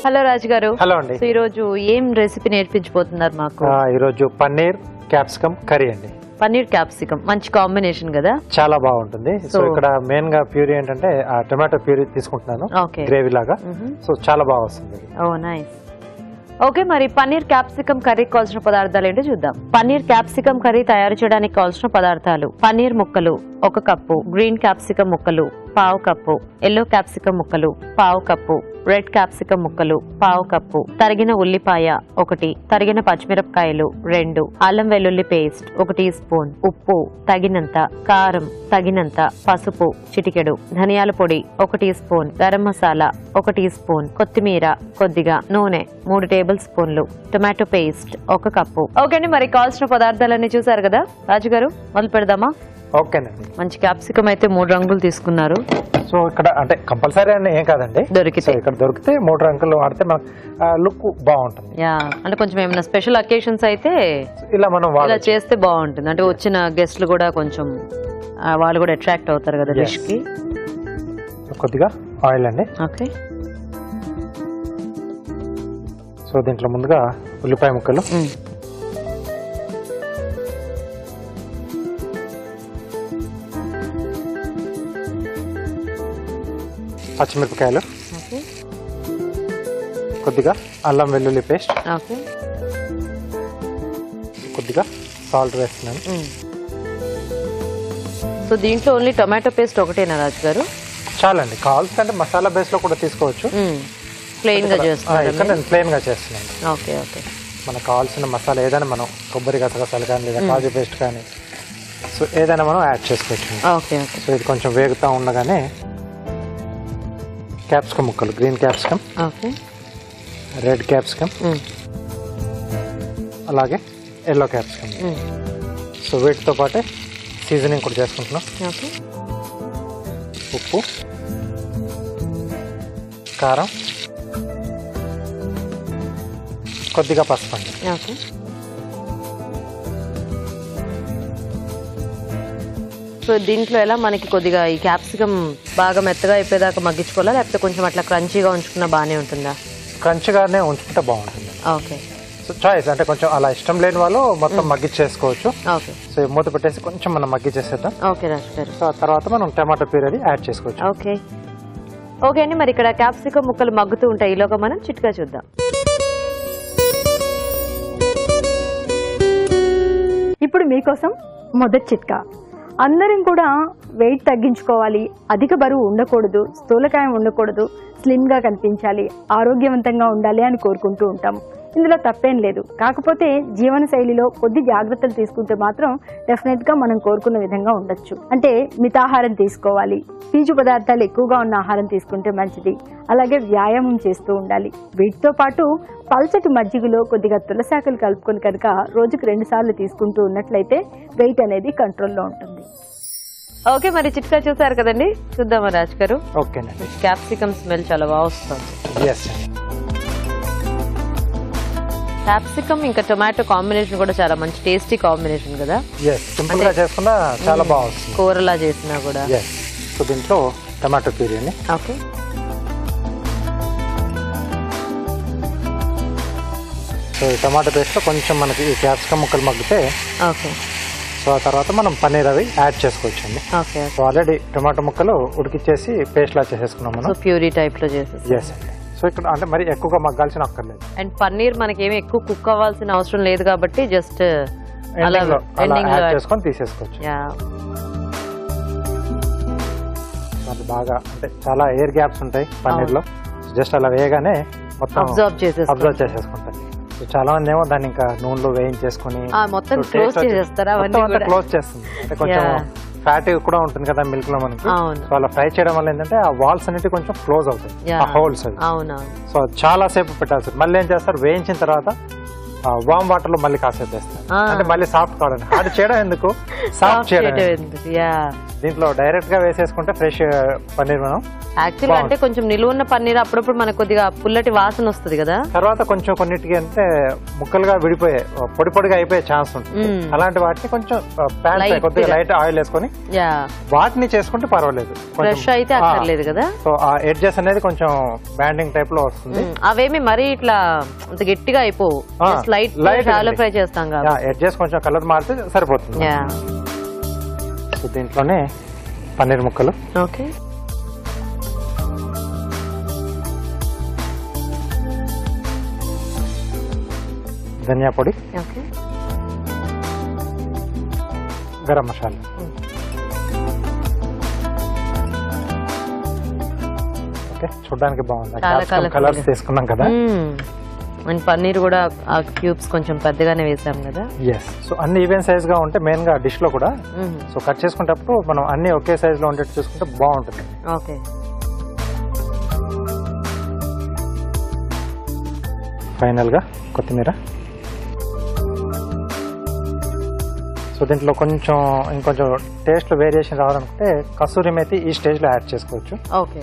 Hello రాజు గారు. Hello అండి. ఈ రోజు ఏం రెసిపీ నేర్పించబోతున్నారు మాకు? ఈ రోజు పన్నీర్ క్యాప్సికమ్ కర్రీ అండి. పన్నీర్ క్యాప్సికమ్ మంచి కాంబినేషన్ కదా, చాలా బాగుంటుంది. సో ఇక్కడ మెయిన్ గా ప్యూరీ ఏంటంటే టొమాటో ప్యూరీ తీసుకుంటున్నాను, గ్రేవీ లాగా. సో చాలా బాగా వస్తుంది. ఓ నైస్. ఓకే, మరి పన్నీర్ క్యాప్సికమ్ కర్రీ కావాల్సిన పదార్థాలు ఏంటో చూద్దాం. పన్నీర్ క్యాప్సికమ్ కర్రీ తయారు చేయడానికి కావాల్సిన పదార్థాలు: పన్నీర్ ముక్కలు 1 కప్పు, గ్రీన్ క్యాప్సికమ్ ముక్కలు 1/2 కప్పు, ఎల్లో క్యాప్సికమ్ ముక్కలు 1/2 కప్పు, రెడ్ క్యాప్సికమ్ ముక్కలు 1/2 కప్పు, తరిగిన ఉల్లిపాయ 1, తరిగిన పచ్చిమిరపకాయలు 2, అల్లం వెల్లుల్లి పేస్ట్ 1 టీ స్పూన్, ఉప్పు తగినంత, కారం తగినంత, పసుపు చిటికెడు, ధనియాల పొడి 1 teaspoon, garam masala 1 teaspoon, కొత్తిమీర కొద్దిగా, నూనె 3 టేబుల్ స్పూన్లు, టొమాటో పేస్ట్ 1 కప్పు. ఓకే అండి, మరి కావాల్సిన పదార్థాలన్నీ చూసారు కదా రాజు గారు, మొదలు పెడదామా? ఓకేనండి. మంచి క్యాప్సికమ్ అయితే 3 రంగులు తీసుకున్నారు. సో ఇక్కడ అంటే కంపల్సరీ అని ఏం కాదండి, దొరికితే ఇక్కడ దొరికితే 3 రంగులు వాడితే మనకు లుక్ బాగుంటుంది. యా, అంటే కొంచెం ఏమైనా స్పెషల్ అకేషన్స్ అయితే ఇలా మనం ఇలా చేస్తే బాగుంటుంది. అంటే వచ్చిన గెస్ట్లు కూడా కొంచెం వాళ్ళు కూడా అట్రాక్ట్ అవుతారు కదా డిష్ కి. కొద్దిగా ఆయిల్ అండి. ఓకే. సో దీంట్లో ముందుగా ఉల్లిపాయ ముక్కలు, పచ్చిమిరపకాయలు, కొద్దిగా అల్లం వెల్లుల్లి పేస్ట్, కొద్దిగా సాల్ట్ వేస్తున్నాను. సో దీంట్లో ఓన్లీ టొమాటో పేస్ట్ ఒకటేనా రాజు గారు? చాలండి. కావాల్సి అంటే మసాలా బేస్ లో కూడా తీసుకోవచ్చు. ప్లెయిన్ గా చేస్తున్నాను. నేను ప్లెయిన్ గా చేస్తున్నాను. Okay okay. మనకు కావాల్సిన మసాలా ఏదైనా మనం కొబ్బరి గసగసాలు కానీ లేదా కాజు పేస్ట్ కానీ సో ఏదైనా మనం యాడ్ చేసుకోవచ్చు. Okay okay. సో ఇది కొంచెం వేగుతూ ఉండగానే క్యాప్సికమ్ ముక్కలు, గ్రీన్ క్యాప్సికమ్, రెడ్ క్యాప్సికమ్, అలాగే ఎల్లో క్యాప్సికమ్. సో వీటితో పాటే సీజనింగ్ కూడా చేసుకుంటున్నాం. ఉప్పు, కారం, కొద్దిగా పసుపు అండి. సో దీంట్లో ఎలా మనకి కొద్దిగా ఈ క్యాప్సికమ్ బాగా మెత్తగా అయిపోయేదాకా మగ్గించుకోవాలా, లేకపోతే కొంచెం అట్లా క్రంచీగా ఉంచుకున్నా బాగానే ఉంటుందా? క్రంచీగానే ఉంచుకుంటే బాగుంటుంది. ఓకే. సో చాయిస్, అంటే కొంచెం అలా ఇష్టం లేని వాళ్ళు మొత్తం మగ్గిచ్చేసుకోవచ్చు. ఓకే. సో మూత పెట్టేసి కొంచెం మనం మగ్గిచ్చేసేద్దాం. ఓకే రాజు గారు. సో ఆ తర్వాత మనం టమాటో ప్యూరీ యాడ్ చేసుకోవచ్చు. ఓకే ఓకే అండి, మరి ఇక్కడ క్యాప్సికమ్ ముక్కలు మగ్గుతూ ఉంటాయి, ఈలోగా మనం చిట్కా చూద్దాం. ఇప్పుడు మీకోసం మొదటి చిట్కా. అందరం కూడా వెయిట్ తగ్గించుకోవాలి, అధిక బరువు ఉండకూడదు, స్థూలకాయం ఉండకూడదు, స్లిమ్గా కనిపించాలి, ఆరోగ్యవంతంగా ఉండాలి అని కోరుకుంటూ ఉంటాము. ఇందులో తప్పేం లేదు. కాకపోతే జీవన శైలిలో కొద్ది జాగ్రత్తలు తీసుకుంటే మాత్రం డెఫినెట్గా మనం కోరుకున్న విధంగా ఉండొచ్చు. అంటే మితాహారం తీసుకోవాలి, పీచు పదార్థాలు ఎక్కువగా ఉన్న ఆహారం తీసుకుంటే మంచిది, అలాగే వ్యాయామం చేస్తూ ఉండాలి. వీటితో పాటు పల్చటి మజ్జిగలో కొద్దిగా తులసాకులు కలుపుకొని కనుక రోజుకు 2 సార్లు తీసుకుంటూ ఉన్నట్లయితే వెయిట్ అనేది కంట్రోల్లో ఉంటుంది. ఓకే, మరి చిట్కా చూసారు కదండి, చూద్దామా రాజు గారు? ఓకేనండి. క్యాప్సికమ్ స్మెల్ చాలా బాగా వస్తుంది. క్యాప్సికమ్ ఇంకా టొమాటో కాంబినేషన్ కూడా చాలా మంచి టేస్టీ కాంబినేషన్ కదా. సింపుల్ గా చేసుకున్నా చాలా బాగుంది, కూరలా చేసినా కూడా. సో దీంట్లో టమాటో ప్యూరీ అండి. ఓకే. సో ఈ టమాటో పేస్ట్ లో కొంచెం మనకి ఈ క్యాప్సికమ్ ముక్కలు మగ్గితే ఓకే. సో ఆ తర్వాత మనం పన్నీర్ అవి యాడ్ చేసుకోవచ్చు అండి. ఓకే. సో ఆల్రెడీ టమాటో ముక్కలు ఉడికిచ్చేసి పేస్ట్ లా చేసేసుకున్నాం మనం. ప్యూరీ టైప్ లో చేసేసి. సో ఇక్కడ అంటే మరి ఎక్కువగా మగ్గాల్సిన అక్కర్లేదు. అండ్ పన్నీర్ మనకి ఏమి ఎక్కువ కుక్ అవ్వాల్సిన అవసరం లేదు కాబట్టి జస్ట్ ఎండింగ్ లో చేసుకొని తీసేసుకోవచ్చు. బాగా అంటే చాలా ఎయిర్ గ్యాప్స్ ఉంటాయి పన్నీర్ లో, జస్ట్ అలా వేయగానే మొత్తం అబ్జర్వ్ చేసేసుకుంటాయి. చాలా మంది ఏమో దాన్ని ఇంకా నూనెలో వేయించేసుకుని మొత్తం క్లోజ్ చేసేస్తారా? క్లోజ్ చేస్తుంది, అంటే కొంచెం ఫ్యాట్ కూడా ఉంటుంది కదా మిల్క్ లో మనకి. సో అలా ఫ్రై చేయడం వల్ల ఏంటంటే ఆ వాల్స్ అనేవి కొంచెం క్లోజ్ అవుతాయి, ఆ హోల్స్ అవి. సో చాలా సేపు పెట్టాల్సి. మళ్ళీ ఏం చేస్తారు, వేయించిన తర్వాత వామ్ వాటర్ లో మళ్ళీ కాసేపు వేస్తారు, అంటే మళ్ళీ సాఫ్ట్ కావడానికి. హార్డ్ చేయడం ఎందుకు, సాఫ్ట్ చేయడం. దీంట్లో డైరెక్ట్ గా వేసేసుకుంటే ఫ్రెష్ పన్నీర్ మనం యాక్చువల్ అంటే కొంచెం నిలువ ఉన్న పన్నీర్ అప్పుడప్పుడు మనకు కొద్దిగా పుల్లటి వాసన వస్తుంది కదా, తర్వాత కొంచెం కొన్నిటికి అంటే ముక్కలుగా విడిపోయే పొడి పొడిగా అయిపోయే ఛాన్స్ ఉంటుంది. అలాంటి వాటిని కొంచెం ప్యాన్ కొద్దిగా లైట్ ఆయిల్ వేసుకొని వాటిని చేసుకుంటే పర్వాలేదు, ఫ్రెష్ అయితే అక్కర్లేదు కదా. సో ఆ ఎడ్జెస్ అనేది కొంచెం బ్యాండింగ్ టైప్ లో వస్తుంది. అవేమి మరీ ఇట్లా అంత గట్టిగా అయిపోవు, లైట్ షాలో ఫ్రై చేస్తాం కదా, ఎడ్జెస్ కొంచెం కలర్ మారితే సరిపోతుంది. సో దీంట్లోనే పన్నీర్ ముక్కలు, ఓకే, ధనియా పొడి, ఓకే, గరం మసాలా, ఓకే. చూడడానికి బాగుంది, కలర్స్ తీసుకున్నాం కదా. అండ్ పన్నీర్ కూడా ఆ క్యూబ్స్ కొంచెం పెద్దగానే వేసాం కదా. ఎస్. సో అన్ని ఈవెన్ సైజ్ గా ఉంటే మెయిన్ గా డిష్ లో కూడా సో కట్ చేసుకునేటప్పుడు మనం అన్ని ఒకే సైజ్ లో ఉండేట్టు చూసుకుంటే బాగుంటుంది. ఓకే. ఫైనల్ గా కొత్తిమీర. సో దీంట్లో కొంచెం ఇంకొంచెం టేస్ట్ వేరియేషన్ రావాలనుకుంటే కసూరి మేతి ఈ స్టేజ్ లో యాడ్ చేసుకోవచ్చు. ఓకే,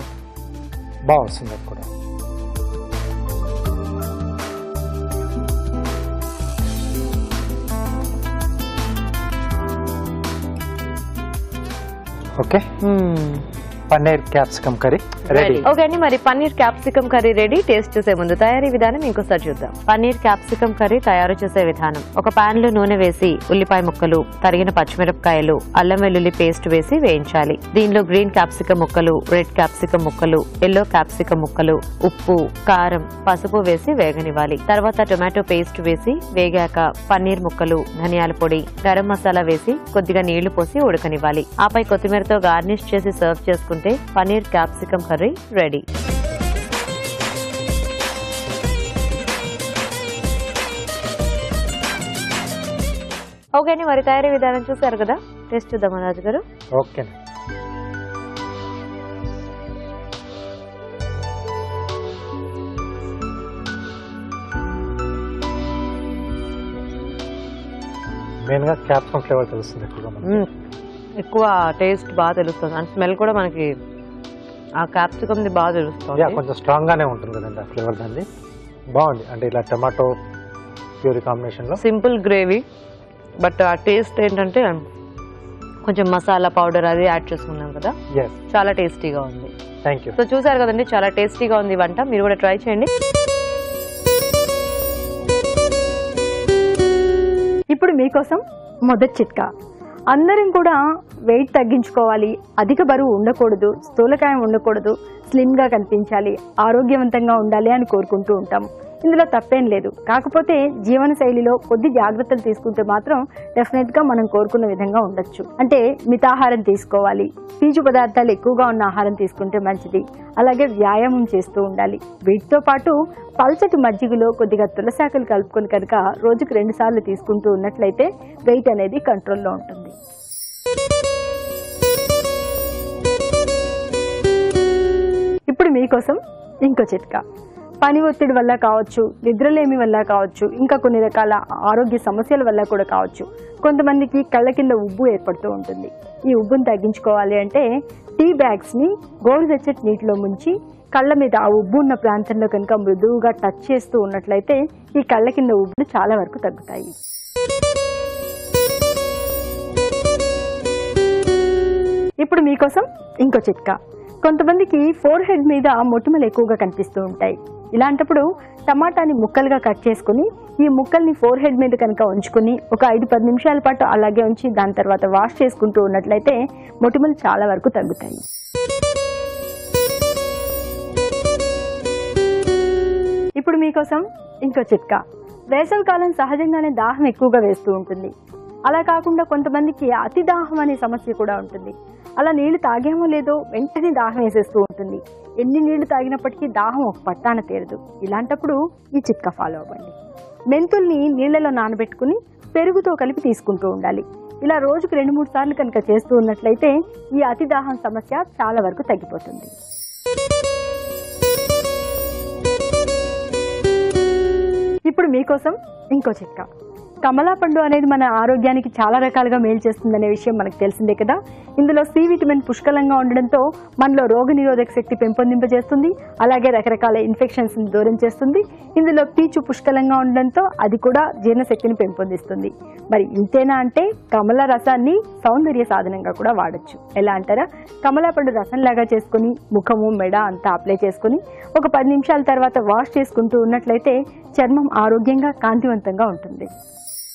బాగా వస్తుంది అది కూడా. Okay, paneer capsicum curry ready. Okay అండి, మరి paneer capsicum curry ready. Taste చేసే ముందు తయారీ విధానం ఇంకోసారి చూద్దాం. పన్నీర్ క్యాప్సికమ్ కర్రీ తయారు చేసే విధానం: ఒక పాన్ లో నూనె వేసి ఉల్లిపాయ ముక్కలు, తరిగిన పచ్చిమిరపకాయలు, అల్లం వెల్లుల్లి పేస్ట్ వేసి వేయించాలి. దీనిలో గ్రీన్ క్యాప్సికమ్ ముక్కలు, రెడ్ క్యాప్సికమ్ ముక్కలు, ఎల్లో క్యాప్సికమ్ ముక్కలు, ఉప్పు, కారం, పసుపు వేసి వేగనివ్వాలి. తర్వాత టొమాటో పేస్ట్ వేసి వేగాక పన్నీర్ ముక్కలు, ధనియాల పొడి, గరం మసాలా వేసి కొద్దిగా నీళ్లు పోసి ఉడకనివ్వాలి. ఆపై కొత్తిమీరతో గార్నిష్ చేసి సర్వ్ చేసుకుంటే paneer capsicum curry ready. Okay అండి, మరి తయారీ విధానం చూసారు కదా, టేస్ట్ చూద్దాం రాజు గారు. ఓకే. మెయిన్ గా క్యాప్సికమ్ ఫ్లేవర్ తెలుస్తుంది ఎక్కువ, టేస్ట్ బాగా తెలుస్తుంది అండ్ స్మెల్ కూడా మనకి ఆ క్యాప్సికమ్ ది బాగా తెలుస్తుంది. కొంచెం స్ట్రాంగ్ గానే ఉంటుంది కదండి ఆ ఫ్లేవర్ దాన్ని. బాగుంది అంటే ఇలా టమాటో ప్యూరీ కాంబినేషన్ లో సింపుల్ గ్రేవీ, బట్ ఆ టేస్ట్ ఏంటంటే కొంచెం మసాలా పౌడర్ అది యాడ్ చేసుకున్నాం కదా, చాలా టేస్టీగా ఉంది. Thank you. సో చూసారు కదండి, చాలా టేస్టీగా ఉంది వంట, మీరు కూడా ట్రై చేయండి. ఇప్పుడు మీకోసం మొదటి చిట్కా. అందరం కూడా వెయిట్ తగ్గించుకోవాలి, అధిక బరువు ఉండకూడదు, స్థూలకాయం ఉండకూడదు, స్లిమ్గా కనిపించాలి, ఆరోగ్యవంతంగా ఉండాలి అని కోరుకుంటూ ఉంటాము. ఇందులో తప్పేం లేదు. కాకపోతే జీవన శైలిలో కొద్ది జాగ్రత్తలు తీసుకుంటే మాత్రం డెఫినెట్గా మనం కోరుకున్న విధంగా ఉండొచ్చు. అంటే మితాహారం తీసుకోవాలి, పీచు పదార్థాలు ఎక్కువగా ఉన్న ఆహారం తీసుకుంటే మంచిది, అలాగే వ్యాయామం చేస్తూ ఉండాలి. వీటితో పాటు పల్చటి మజ్జిగలో కొద్దిగా తులసాకులు కలుపుకొని కనుక రోజుకు 2 సార్లు తీసుకుంటూ ఉన్నట్లయితే వెయిట్ అనేది కంట్రోల్లో ఉంటుంది. ఇప్పుడు మీకోసం ఇంకో చిట్కా. పని ఒత్తిడి వల్ల కావచ్చు, నిద్రలేమి వల్ల కావచ్చు, ఇంకా కొన్ని రకాల ఆరోగ్య సమస్యల వల్ల కూడా కావచ్చు, కొంతమందికి కళ్ళ కింద ఉబ్బు ఏర్పడుతూ ఉంటుంది. ఈ ఉబ్బును తగ్గించుకోవాలి అంటే టీ బ్యాగ్స్ని గోరువెచ్చటి నీటిలో ముంచి కళ్ళ మీద ఆ ఉబ్బు ఉన్న ప్రాంతంలో కనుక మృదువుగా టచ్ చేస్తూ ఉన్నట్లయితే ఈ కళ్ళ కింద ఉబ్బులు చాలా వరకు తగ్గుతాయి. ఇప్పుడు మీకోసం ఇంకో చిట్కా. కొంతమందికి ఫోర్ హెడ్ మీద మొటిమలు ఎక్కువగా కనిపిస్తూ ఉంటాయి. ఇలాంటప్పుడు టమాటాని ముక్కలుగా కట్ చేసుకుని ఈ ముక్కల్ని ఫోర్ హెడ్ మీద కనుక ఉంచుకుని ఒక 5-10 నిమిషాల పాటు అలాగే ఉంచి దాని తర్వాత వాష్ చేసుకుంటూ ఉన్నట్లయితే మొటిమలు చాలా వరకు తగ్గుతాయి. ఇప్పుడు మీకోసం ఇంకో చిట్కా. వేసవికాలం సహజంగానే దాహం ఎక్కువగా వేస్తూ ఉంటుంది. అలా కాకుండా కొంతమందికి అతి దాహం అనే సమస్య కూడా ఉంటుంది. అలా నీళ్లు తాగేమో లేదో వెంటనే దాహం వేసేస్తూ ఉంటుంది. ఎన్ని నీళ్లు తాగినప్పటికీ దాహం ఒక పట్టాన తీరదు. ఇలాంటప్పుడు ఈ చిట్కా ఫాలో అవ్వండి. మెంతుల్ని నీళ్లలో నానబెట్టుకుని పెరుగుతో కలిపి తీసుకుంటూ ఉండాలి. ఇలా రోజుకు 2-3 సార్లు కనుక చేస్తూ ఉన్నట్లయితే ఈ అతి దాహం సమస్య చాలా వరకు తగ్గిపోతుంది. ఇప్పుడు మీకోసం ఇంకో చిట్కా. కమలా పండు అనేది మన ఆరోగ్యానికి చాలా రకాలుగా మేలు చేస్తుందనే విషయం మనకు తెలిసిందే కదా. ఇందులో సి విటమిన్ పుష్కలంగా ఉండడంతో మనలో రోగనిరోధక శక్తి పెంపొందింపజేస్తుంది, అలాగే రకరకాల ఇన్ఫెక్షన్స్ ని దూరం చేస్తుంది. ఇందులో పీచు పుష్కలంగా ఉండడంతో అది కూడా జీర్ణశక్తిని పెంపొందిస్తుంది. మరి ఇంతేనా అంటే కమల రసాన్ని సౌందర్య సాధనంగా కూడా వాడచ్చు. ఎలా అంటారా, కమలా పండు రసంలాగా చేసుకుని ముఖము మెడ అంతా అప్లై చేసుకుని ఒక 10 నిమిషాల తర్వాత వాష్ చేసుకుంటూ ఉన్నట్లయితే చర్మం ఆరోగ్యంగా కాంతివంతంగా ఉంటుంది.